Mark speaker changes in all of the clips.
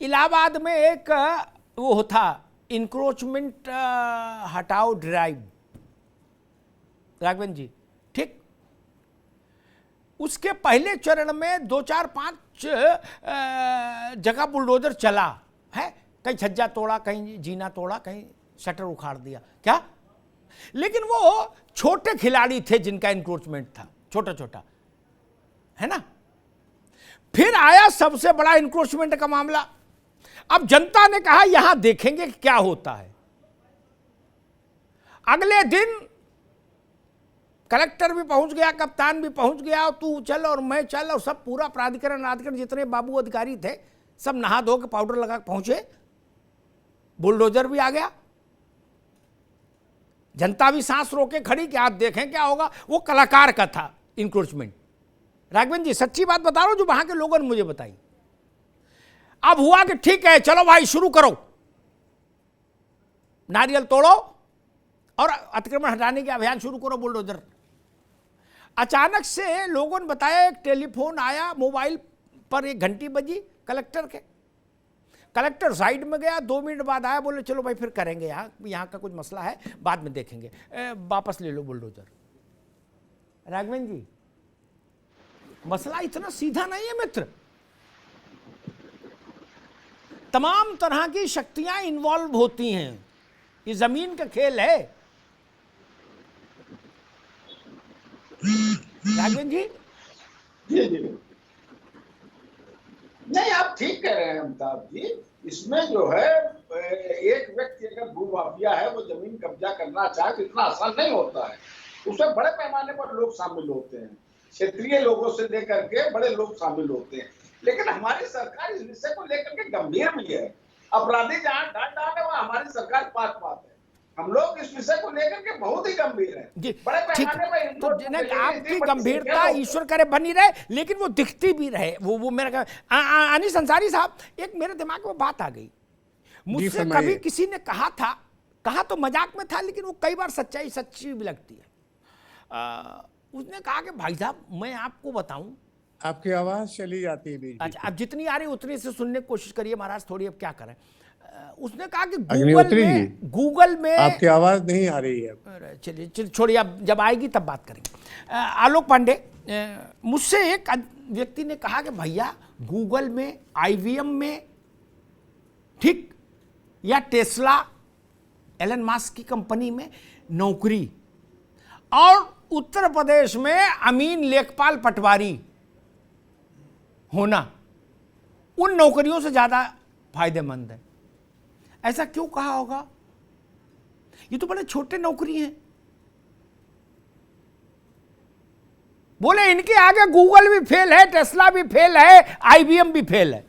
Speaker 1: इलाहाबाद में एक वो था इंक्रोचमेंट हटाओ ड्राइव, राघवन जी, ठीक। उसके पहले चरण में 2 4 5 जगह बुलडोजर चला है, कहीं छज्जा तोड़ा, कहीं जीना तोड़ा, कहीं शटर उखाड़ दिया, क्या। लेकिन वो छोटे खिलाड़ी थे जिनका इंक्रोचमेंट था, छोटा छोटा, है ना। फिर आया सबसे बड़ा इंक्रोचमेंट का मामला। अब जनता ने कहा यहां देखेंगे क्या होता है। अगले दिन कलेक्टर भी पहुंच गया, कप्तान भी पहुंच गया, तू चल और मैं चल, और सब पूरा प्राधिकरण जितने बाबू अधिकारी थे सब नहा धो के पाउडर लगा के पहुंचे। बुलडोजर भी आ गया, जनता भी सांस रोके खड़ी कि आप देखें क्या होगा। वो कलाकार का था इंक्रोचमेंट। राघवन जी सच्ची बात बता रहा हूं जो वहां के लोगों ने मुझे बताई। अब हुआ कि ठीक है चलो भाई शुरू करो, नारियल तोड़ो और अतिक्रमण हटाने के अभियान शुरू करो, बुलडोजर। अचानक से लोगों ने बताया, एक टेलीफोन आया, मोबाइल पर एक घंटी बजी कलेक्टर के। कलेक्टर साइड में गया, 2 मिनट बाद आया, बोले चलो भाई फिर करेंगे, यहाँ का कुछ मसला है, बाद में देखेंगे, वापस ले लो बुलडोजर। राघवन जी मसला इतना सीधा नहीं है मित्र, तमाम तरह की शक्तियां इन्वॉल्व होती हैं, ये जमीन का खेल है। राघवन जी
Speaker 2: जी नहीं, आप ठीक कह रहे हैं अमिताभ जी। इसमें जो है एक व्यक्ति अगर भूमाफिया है, वो जमीन कब्जा करना चाहे तो इतना आसान नहीं होता है। उसमें बड़े पैमाने पर लोग शामिल होते हैं, क्षेत्रीय लोगों से लेकर के बड़े लोग शामिल होते हैं। लेकिन हमारी सरकार इस विषय को लेकर के गंभीर भी है। अपराधी जहां डांट है वहां हमारी सरकार पात है। हम लोग इस विषय को लेकर के बहुत ही गंभीर हैं। बड़े पैमाने पर
Speaker 1: तो आपकी गंभीरता ईश्वर करे बनी रहे, लेकिन वो दिखती भी रहे। वो मेरा अनीस अंसारी साहब, एक मेरे दिमाग में बात आ गई। मुझसे कभी किसी ने कहा तो मजाक में था, लेकिन वो कई बार सच्ची भी लगती है। उसने कहा कि भाई साहब मैं आपको बताऊं,
Speaker 3: आपकी आवाज चली जाती है बीच।
Speaker 1: अच्छा, अब जितनी आ रही उतनी से सुनने की कोशिश करिए महाराज, थोड़ी, अब क्या करें। उसने कहा कि गूगल में
Speaker 3: आपकी आवाज नहीं आ रही है।
Speaker 1: चलिए छोड़िए, अब जब आएगी तब बात करेंगे। आलोक पांडे, मुझसे एक व्यक्ति ने कहा कि भैया गूगल में, IBM में, ठीक, या टेस्ला एलन मस्क की कंपनी में नौकरी, और उत्तर प्रदेश में अमीन लेखपाल पटवारी होना उन नौकरियों से ज्यादा फायदेमंद है। ऐसा क्यों कहा होगा? ये तो बड़े छोटे नौकरी हैं। बोले इनके आगे गूगल भी फेल है, टेस्ला भी फेल है, IBM भी फेल है,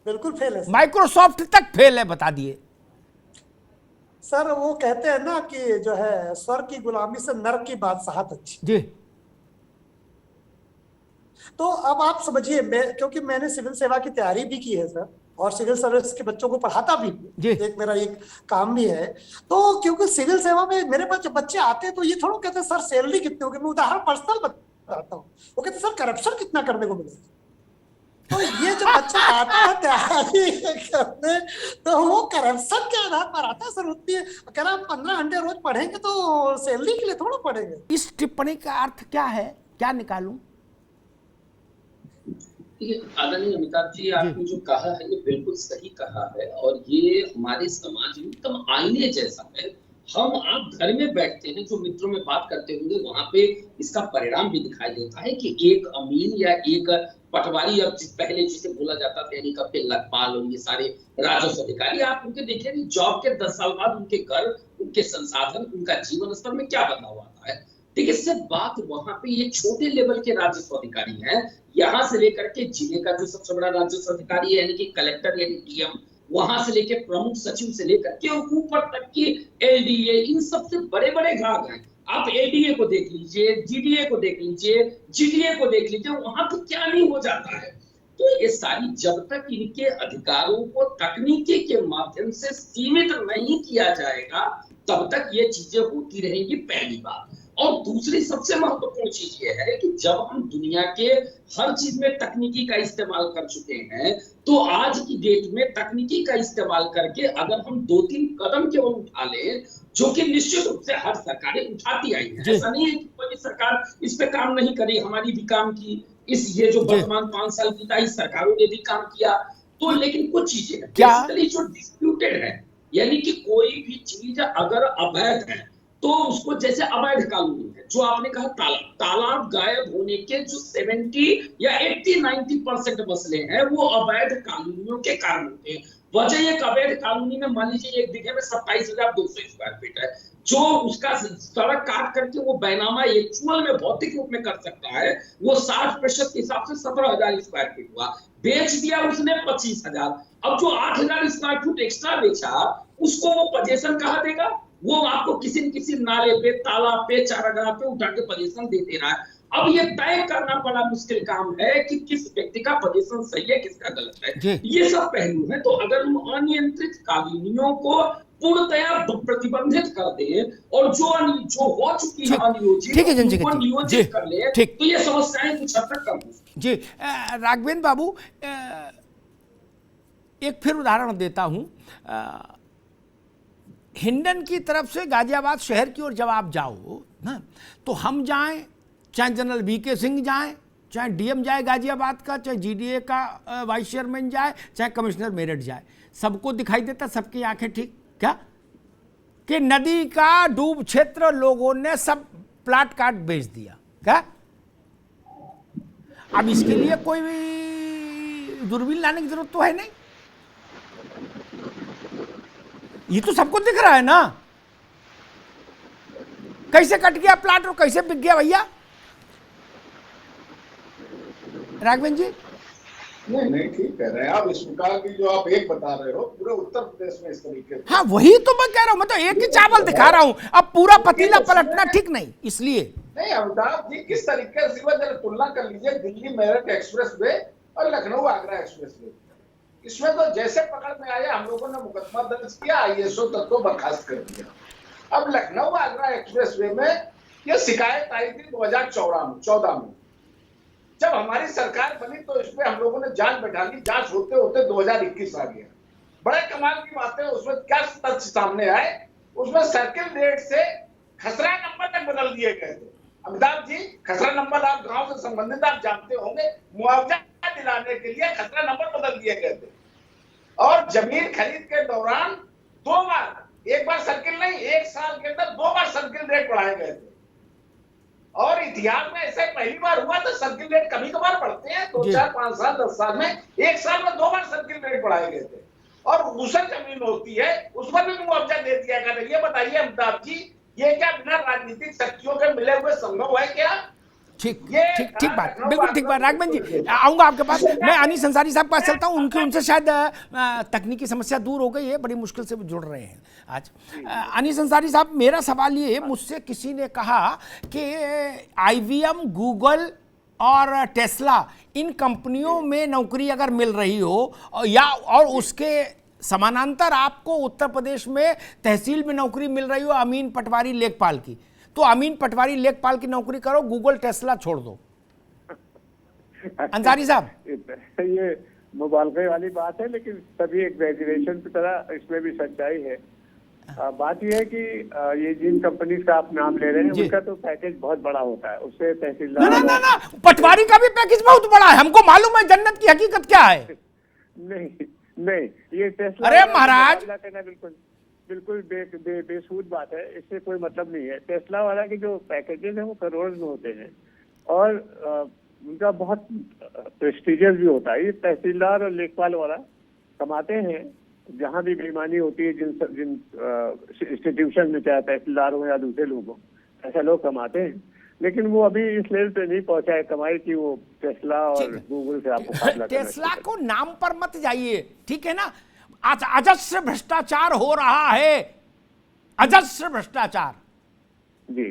Speaker 4: बिल्कुल फेल है,
Speaker 1: माइक्रोसॉफ्ट तक फेल है, बता दिए
Speaker 4: सर। वो कहते हैं ना कि जो है स्वर्ग की गुलामी से नरक की बादशाहत अच्छी
Speaker 1: जी।
Speaker 4: तो अब आप समझिए, क्योंकि मैंने सिविल सेवा की तैयारी भी की है सर, और सिविल सर्विस के बच्चों को पढ़ाता भी, एक मेरा एक काम भी है। तो क्योंकि सिविल सेवा में मेरे पास जब बच्चे आते हैं तो ये थोड़ा कहते हैं सर सैलरी कितनी होगी। मैं उदाहरण पर्सनल बताता हूँ, वो कहते सर करप्शन कितना करने को मिलेगा। तो ये जब बच्चा आता है तैयारी करने, तो वो करप्शन के आधार पर आता है सर। उतनी अगर आप 15 घंटे रोज पढ़ेंगे तो सैलरी के लिए थोड़ा पढ़ेंगे।
Speaker 1: इस टिप्पणी का अर्थ क्या है, क्या निकालूं?
Speaker 5: आदरणीय अमिताभ जी, आपने जो कहा है ये बिल्कुल सही कहा है, और ये हमारे समाज में एकदम आईने जैसा है। हम आप घर में बैठते हैं, जो मित्रों में बात करते होंगे, वहां पे इसका परिणाम भी दिखाई देता है कि एक अमीन या एक पटवारी, अब पहले जिसे बोला जाता था यानी कि लेखपाल और ये सारे राजस्व अधिकारी, आप उनके देखें कि जॉब के 10 साल बाद उनके घर, उनके संसाधन, उनका जीवन स्तर में क्या बदलाव आता है। ठीक है, सिर्फ बात वहां पे ये छोटे लेवल के राजस्व अधिकारी हैं, यहाँ से लेकर के जिले का जो सबसे बड़ा राजस्व अधिकारी है यानी कि कलेक्टर यानी DM, वहां से लेकर प्रमुख सचिव से लेकर के ऊपर तक की LDA, इन सबसे बड़े बड़े घाट हैं। आप LDA को देख लीजिए, GDA को देख लीजिए, GDA को देख लीजिए, वहां तो क्या नहीं हो जाता है। तो ये सारी, जब तक इनके अधिकारों को तकनीकी के माध्यम से सीमित नहीं किया जाएगा तब तक ये चीजें होती रहेंगी, पहली बात। और दूसरी सबसे महत्वपूर्ण चीज ये है कि जब हम दुनिया के हर चीज में तकनीकी का इस्तेमाल कर चुके हैं, तो आज की डेट में तकनीकी का इस्तेमाल करके अगर हम 2-3 कदम केवल उठा लें, जो कि निश्चित रूप से हर सरकारें उठाती आई है, ऐसा नहीं है कि कोई सरकार इस पे काम नहीं करी, हमारी भी काम की, ये जो वर्तमान 5 साल बीता इस सरकारों ने भी काम किया। तो लेकिन कुछ चीजें बेसिकली जो डिस्प्यूटेड है, यानी कि कोई भी चीज अगर अवैध है तो उसको, जैसे अवैध कानूनी है, जो आपने कहा तालाब गायब होने के जो 70 या 80-90% मसले हैं वो अवैध कानूनियों के कारण होते हैं। वजह एक अवैध कानूनी में मान लीजिए 1 बीघे में 27,200 स्क्वायर फीट है, जो उसका सड़क काट करके वो बैनामा एक्चुअल में भौतिक रूप में कर सकता है, वो 60% के हिसाब से 17,000 स्क्वायर फीट हुआ, बेच दिया उसने 25,000। अब जो 8,000 स्क्वायर फीट एक्स्ट्रा बेचा उसको वो पोजीशन कहाँ देगा? वो आपको किसी न किसी नाले पे, तालाब पे, चारागाह पे उठा के पोजीशन दे दे रहा है। अब ये तय करना बड़ा मुश्किल काम है कि किस व्यक्ति का पोजीशन सही है, किसका गलत है। ये सब पहलू है। तो अगर हम अनियंत्रित कानूनियों को पूर्णतया प्रतिबंधित कर दें और जो हो चुकी है अनियोजित उनको नियोजित कर ले, तो ये समस्याएं कुछ हद तक कम हो।
Speaker 1: जी राघवेंद्र बाबू, एक फिर उदाहरण देता हूं। हिंडन की तरफ से गाजियाबाद शहर की ओर जब आप जाओ ना, तो हम जाएं, चाहे जनरल वीके सिंह जाएं, चाहे डीएम जाए गाजियाबाद का, चाहे जीडीए का वाइस चेयरमैन जाए, चाहे कमिश्नर मेरठ जाए, सबको दिखाई देता, सबकी आंखें ठीक क्या कि नदी का डूब क्षेत्र लोगों ने सब प्लाट काट बेच दिया क्या? अब इसके लिए कोई दूरबीन लाने की जरूरत तो है नहीं, ये तो सबको दिख रहा है ना कैसे कट गया प्लाट और कैसे बिक गया भैया। राघवेंद्र जी
Speaker 2: नहीं ठीक कह रहे हैं आप। इस प्रकार की जो आप एक बता रहे हो पूरे उत्तर प्रदेश में इस तरीके से,
Speaker 1: हाँ वही तो मैं कह रहा हूं, मैं तो एक ही चावल दिखा रहा हूं, अब पूरा पतीला पलटना ठीक नहीं। इसलिए
Speaker 2: नहीं अमिताभ जी, किस तरीके से जरा तुलना कर लीजिए दिल्ली मेरठ एक्सप्रेस वे और लखनऊ आगरा एक्सप्रेस वे। इसमें तो जैसे पकड़ में आया हम लोगों ने मुकदमा दर्ज किया, आईएसओ तक को बर्खास्त कर दिया। अब लखनऊ आगरा एक्सप्रेस वे में यह शिकायत आई थी 2014 में, जब हमारी सरकार बनी तो इसमें हम लोगों ने जांच बैठा ली, जांच होते होते 2021 आ गया। बड़े कमाल की बात है, उसमें क्या तथ्य सामने आए, उसमें सर्किल रेट से खसरा नंबर तक बदल दिए गए थे। अमिताभ जी, खसरा नंबर आप गांव से संबंधित आप जानते होंगे, मुआवजा दिलाने के लिए खसरा नंबर बदल दिए गए थे। और जमीन खरीद के दौरान 2 बार, एक बार सर्किल नहीं, 1 साल के अंदर 2 बार सर्किल रेट बढ़ाए गए थे। और इतिहास में ऐसे पहली बार हुआ तो सर्किल रेट कभी कभार बढ़ते हैं, 2, 4, 5 साल 10 साल में, 1 साल में 2 बार सर्किल रेट बढ़ाए गए थे। और दूसरी जमीन होती है उस पर भी मुआवजा दे दिया गया। ये बताइए अमिताभ जी, ये क्या बिना राजनीतिक शक्तियों के मिले हुए संभव है क्या?
Speaker 1: ठीक बात, बिल्कुल ठीक बात। राघवेंद्र जी आऊंगा आपके पास। मैं अनीस अंसारी साहब के पास चलता हूं, उनसे शायद तकनीकी समस्या दूर हो गई है, बड़ी मुश्किल से जुड़ रहे हैं आज। अनीस अंसारी साहब, मेरा सवाल ये है, मुझसे किसी ने कहा कि IBM, गूगल और टेस्ला, इन कंपनियों में नौकरी अगर मिल रही हो या और उसके समानांतर आपको उत्तर प्रदेश में तहसील में नौकरी मिल रही हो अमीन पटवारी लेखपाल की, तो अमीन पटवारी लेखपाल की नौकरी करो, गूगल टेस्ला छोड़ दो। अंसारी साहब,
Speaker 3: ये मुबालगे वाली बात है, लेकिन सभी एग्जैजरेशन की तरह इसमें भी सच्चाई है। बात यह है कि ये जिन कंपनी का आप नाम ले रहे हैं उनका तो पैकेज बहुत बड़ा होता है, उससे तहसीलदार
Speaker 1: ना पटवारी का भी पैकेज बहुत बड़ा है, हमको मालूम है जन्नत की हकीकत क्या है।
Speaker 3: नहीं ये टेस्ला,
Speaker 1: अरे महाराज,
Speaker 3: बिल्कुल बेसूद बात है, इससे कोई मतलब नहीं है। टेस्ला वाला के जो पैकेजेस हैं वो करोड़ में होते हैं और उनका बहुत प्रेस्टिजियस भी होता है। ये तहसीलदार और लेखपाल वाला कमाते हैं जहाँ भी बेईमानी होती है, जिन इंस्टीट्यूशन में, चाहे तहसीलदार हो या दूसरे लोग हो, ऐसा लोग कमाते हैं। लेकिन वो अभी इस लेवल पे नहीं पहुंचा है कमाई की वो टेस्ला और गूगल से आपको।
Speaker 1: टेस्ला को नाम पर मत जाइए, ठीक है ना। अजस्र भ्रष्टाचार हो रहा है, अजस्र भ्रष्टाचार जी,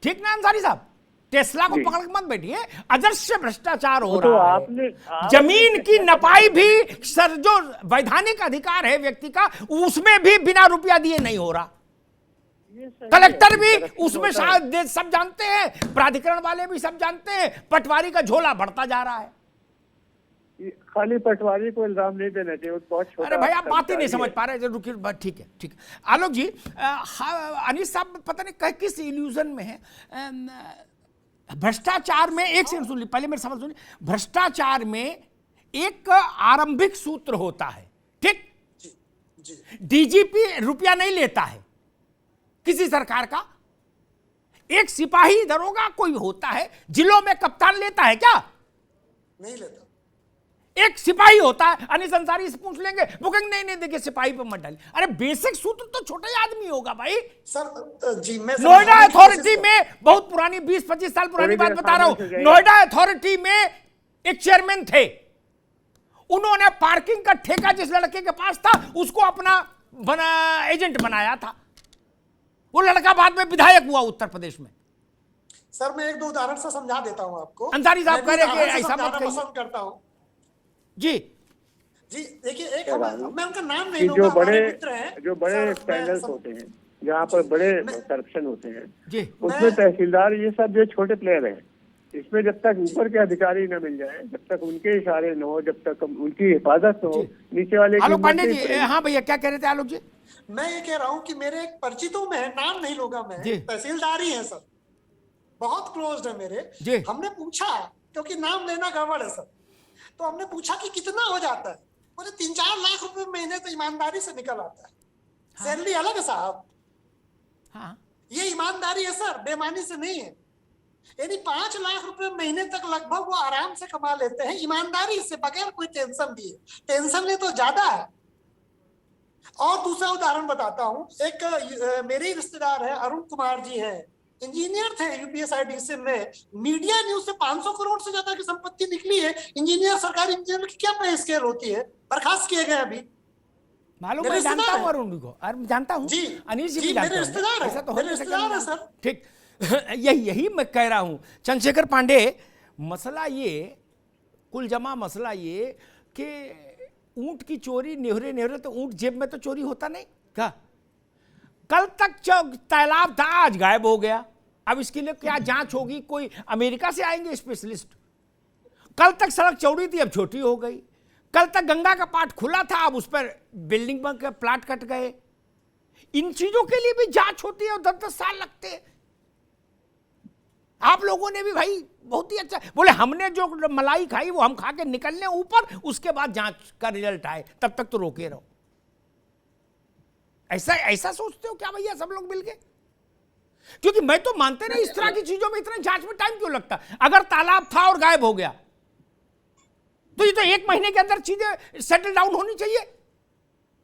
Speaker 1: ठीक ना अंसारी साहब। टेस्ला को पकड़ के मत बैठिए, अजस्र भ्रष्टाचार हो रहा है। जमीन की नपाई भी सर, जो वैधानिक अधिकार है व्यक्ति का, उसमें भी बिना रुपया दिए नहीं हो रहा।
Speaker 3: ये सही
Speaker 1: कलेक्टर
Speaker 3: है,
Speaker 1: भी
Speaker 3: तरक्की
Speaker 1: उसमें
Speaker 3: होता है।
Speaker 1: शायद सब जानते हैं, प्राधिकरण वाले भी सब जानते हैं, पटवारी का झोला बढ़ता जा रहा है।
Speaker 3: खाली पटवारी को इल्जाम नहीं देना चाहिए, वो बहुत छोटा।
Speaker 1: अरे भाई आप बात ही नहीं
Speaker 3: कर्मचारी
Speaker 1: समझ
Speaker 3: है।
Speaker 1: पा रहे, रुकिए बात, ठीक है ठीक है। आलोक जी, अनिश साहब पता नहीं किस इल्यूजन में है। भ्रष्टाचार में, एक सेकंड सुन ली, पहले मेरे सवाल सुनिए। भ्रष्टाचार में एक आरंभिक सूत्र होता है, ठीक? डीजीपी रुपया नहीं लेता है किसी सरकार का। एक सिपाही दरोगा कोई होता है, जिलों में कप्तान लेता है क्या?
Speaker 4: नहीं लेता।
Speaker 1: एक सिपाही होता है, अनिस अंसारी से पूछ लेंगे, वो कहेंगे नहीं नहीं देखिए सिपाही पे मत डालिए। अरे बेसिक सूत्र तो छोटा ही आदमी होगा भाई।
Speaker 4: सर जी, मैं
Speaker 1: नोएडा अथॉरिटी में, बहुत पुरानी 20-25 साल पुरानी बात बता रहा हूं, नोएडा अथॉरिटी में एक चेयरमैन थे, उन्होंने पार्किंग का ठेका जिस लड़के के पास था उसको अपना एजेंट बनाया था। वो लड़का बाद में विधायक हुआ उत्तर प्रदेश में।
Speaker 4: सर मैं एक दो उदाहरण से समझा देता हूं आपको।
Speaker 1: अंसारी साहब कह रहे हैं कि ऐसा मत
Speaker 4: समझाना
Speaker 1: कहिए।
Speaker 4: पसंद करता हूं
Speaker 1: जी
Speaker 4: जी। देखिए, एक मैं उनका नाम नहीं
Speaker 3: कि
Speaker 4: लूंगा,
Speaker 3: जो
Speaker 4: हमारे
Speaker 3: बड़े
Speaker 4: मित्र हैं।
Speaker 3: जो बड़े
Speaker 4: सर, मैं
Speaker 3: स्कैंडल्स होते हैं, जहाँ पर बड़े करप्शन होते हैं,
Speaker 1: जी
Speaker 3: उसमें तहसीलदार ये सब जो छोटे प्लेयर हैं, इसमें जब तक ऊपर के अधिकारी न मिल जाए, जब तक उनके इशारे न हो, जब तक उनकी हिफाजत न हो, नीचे वाले की
Speaker 1: आलोक
Speaker 3: हिम्मत
Speaker 1: पांडे
Speaker 3: नहीं
Speaker 1: जी,
Speaker 3: पड़ेगी।
Speaker 1: हाँ भैया क्या कह रहे थे आलोक जी?
Speaker 4: मैं ये कह रहा हूं कि मेरे एक परिचितों में है, नाम नहीं लूंगा मैं,
Speaker 1: जी।
Speaker 4: तहसीलदार ही है सर, बहुत क्लोज है मेरे।
Speaker 1: जी।
Speaker 4: हमने पूछा, क्योंकि नाम लेना गड़बड़ है सर, तो हमने पूछा कि कितना हो जाता है। बोले 3-4 लाख रुपए महीने तो ईमानदारी से निकल आता है। सैलरी अलग है साहब,
Speaker 1: हाँ
Speaker 4: ये ईमानदारी है सर, बेईमानी से नहीं है। यानी 5 लाख रुपए महीने तक लगभग वो आराम से कमा लेते हैं, ईमानदारी से, बगैर कोई टेंशन दिए। टेंशन ले तो ज्यादा है। और दूसरा उदाहरण बताता हूं, एक मेरे ही रिश्तेदार है, अरुण कुमार जी हैं, इंजीनियर थे यूपीएसआईडीसी में। मीडिया न्यूज से 500 करोड़ से ज्यादा की संपत्ति निकली है। इंजीनियर, सरकारी इंजीनियर की क्या पे स्केल होती है? बर्खास्त किए गए अभी।
Speaker 1: मालूम,
Speaker 4: मेरे
Speaker 1: मैं जानता
Speaker 4: रिश्तेदार
Speaker 1: हूँ
Speaker 4: हैं।
Speaker 1: अरुण को, अरे जानता हूँ
Speaker 4: जी,
Speaker 1: अनिश जी
Speaker 4: जी,
Speaker 1: भी जानते
Speaker 4: मेरे
Speaker 1: हैं।
Speaker 4: रिश्तेदार हैं,
Speaker 1: ऐसा तो हो
Speaker 4: मेरे
Speaker 1: नहीं सकता
Speaker 4: रिश्तेदार हैं
Speaker 1: नहीं।
Speaker 4: सर।
Speaker 1: ठीक यही मैं कह रहा हूँ चंद्रशेखर पांडे। मसला ये, कुल जमा मसला ये कि ऊंट की चोरी नेहरे नेहरे, तो ऊंट जेब में तो चोरी होता नहीं क्या? कल तक तालाब था, आज गायब हो गया। अब इसके लिए क्या जांच होगी? कोई अमेरिका से आएंगे स्पेशलिस्ट। कल तक सड़क चौड़ी थी, अब छोटी हो गई। कल तक गंगा का पाट खुला था, अब उस पर बिल्डिंग बन के प्लाट कट गए। इन चीजों के लिए भी जांच होती है और 10-10 साल लगते हैं। आप लोगों ने भी भाई बहुत ही अच्छा बोले, हमने जो मलाई खाई वो हम खा के निकलने ऊपर, उसके बाद जांच का रिजल्ट आए, तब तक तो रोके रहो। ऐसा ऐसा सोचते हो क्या भैया सब लोग मिलके? क्योंकि मैं तो मानते नहीं, इस तरह की चीजों में इतना जांच में टाइम क्यों लगता? अगर तालाब था और गायब हो गया तो ये तो 1 महीने के अंदर चीजें सेटल डाउन होनी चाहिए।